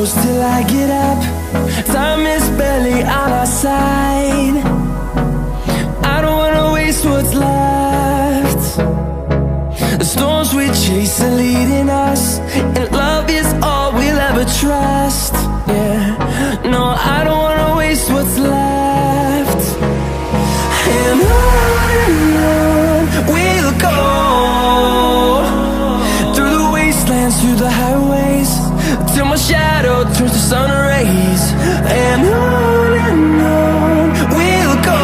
close till I get up. Time is barely on our side. I don't wanna waste what's left. The storms we chase are leading us, and love is all we'll ever trust. Yeah, no, I don't wanna waste what's left. And on we'll go, through the wastelands, through the highways, till my shadow turns to sun rays. And on we'll go,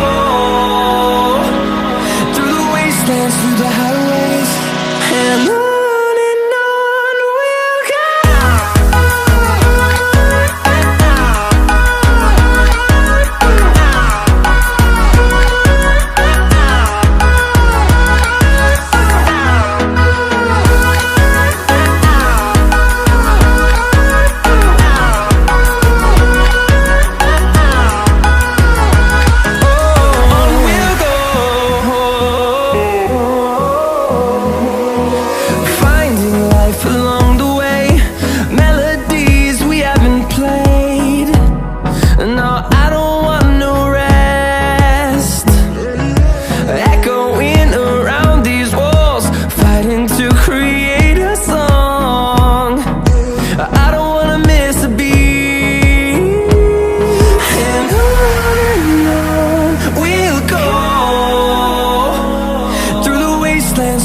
through the wastelands, through the highways, and on we'll go.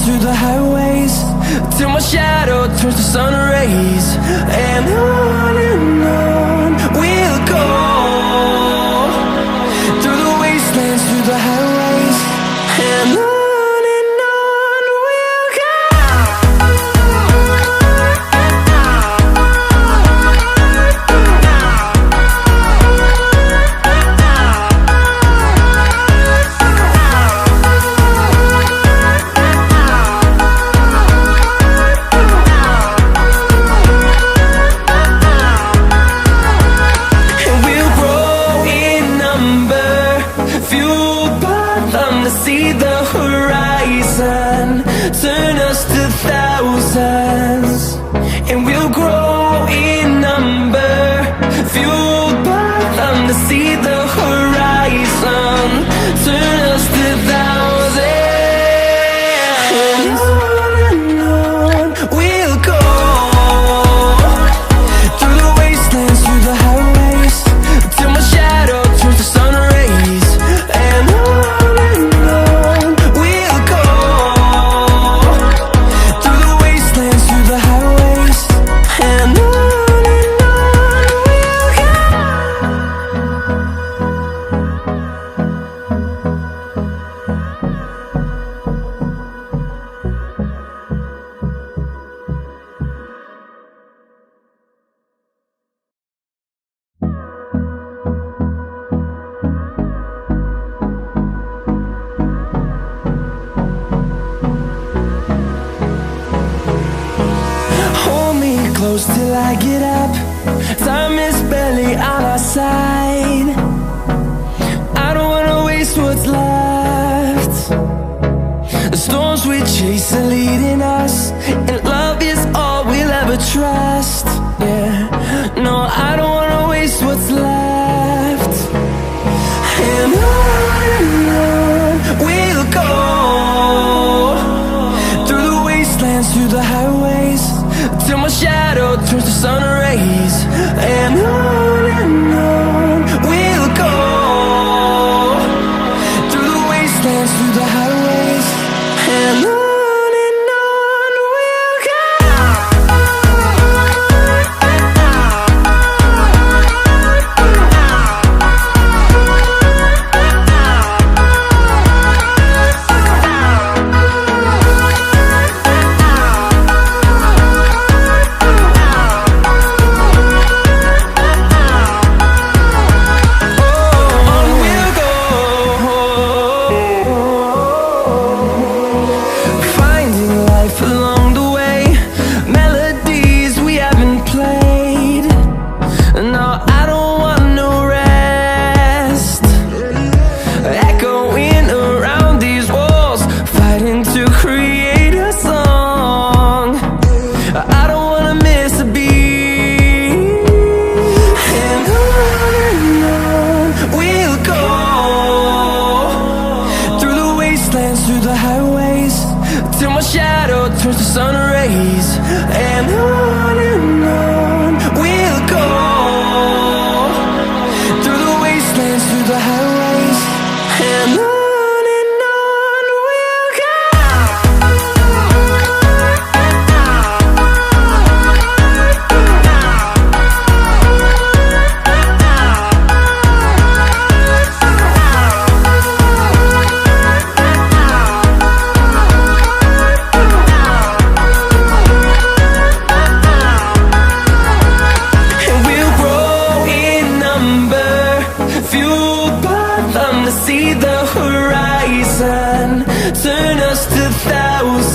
Through the highways, till my shadow turns to sun rays. And on we'll go, through the wastelands, through the highways, and on we'll go. See the horizon, turn us to thousands, and we'll grow in number, fueled by them. To see the horizon, turn us to thousands, and on we'll go, through the wastelands, through the highways, till my shadow turns to sun rays. And close till I get up. Time is barely on our side. I don't wanna waste what's left. The storms we chase are leading us, and love is all we'll ever trust. Yeah, no, I don't wanna waste what's left. And on we'll go, through the wastelands, through the highways, till my shadow turns to sun rays. And on we'll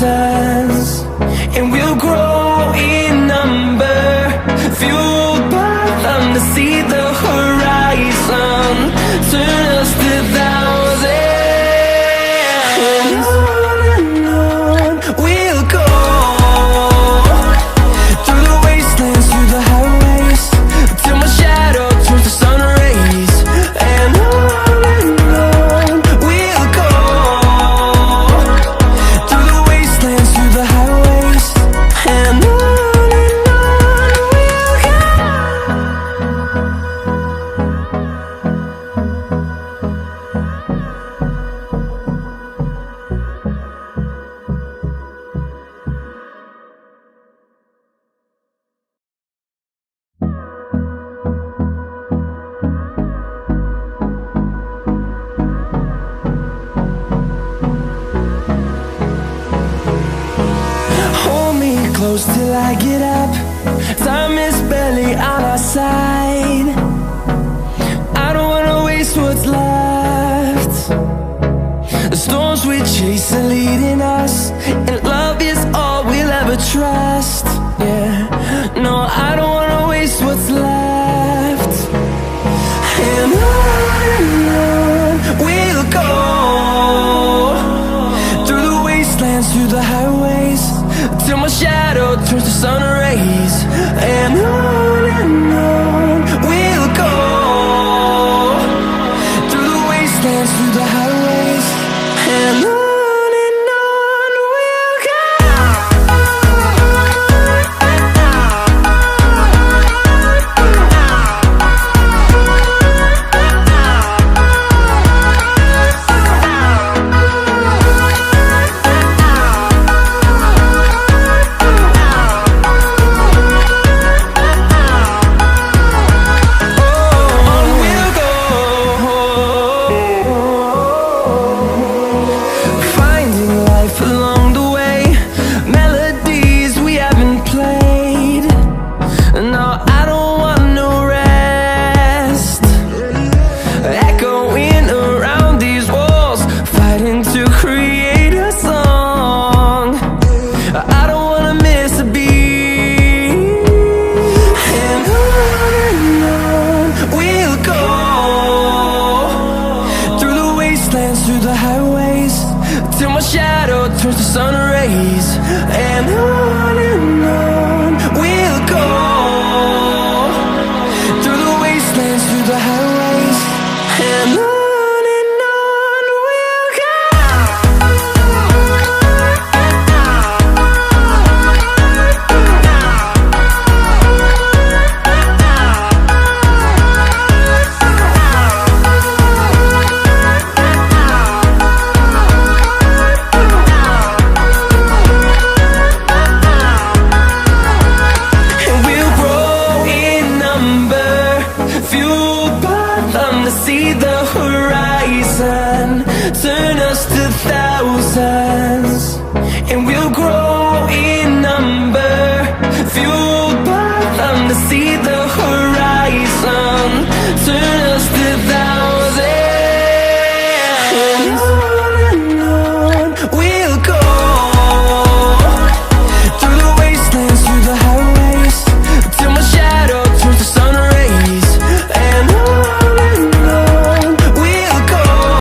thousands, and we'll grow in number, fueled by them to see the horizon, turn us to thousands. And on we'll go, through the wastelands, through the highways, till my shadow turns to sun rays. And on we'll go, through the wastelands, through the highways. And on we'll go. Hold me close till I get up. Time is barely on our side. I don't wanna waste what's left. The storms we chase are leading us, and love is all we'll ever trust. Yeah, no, I don't wanna waste what's left. And on we'll go, through the wastelands, through the highways, till my shadow turns to sun rays. And on we'll go, through the wastelands, through the highways. And on we'll go. Through the highways, till my shadow turns to sun rays. And on we'll go, through the wastelands, through the highways. And on we'll go. See the horizon, turn us to thousands, and we'll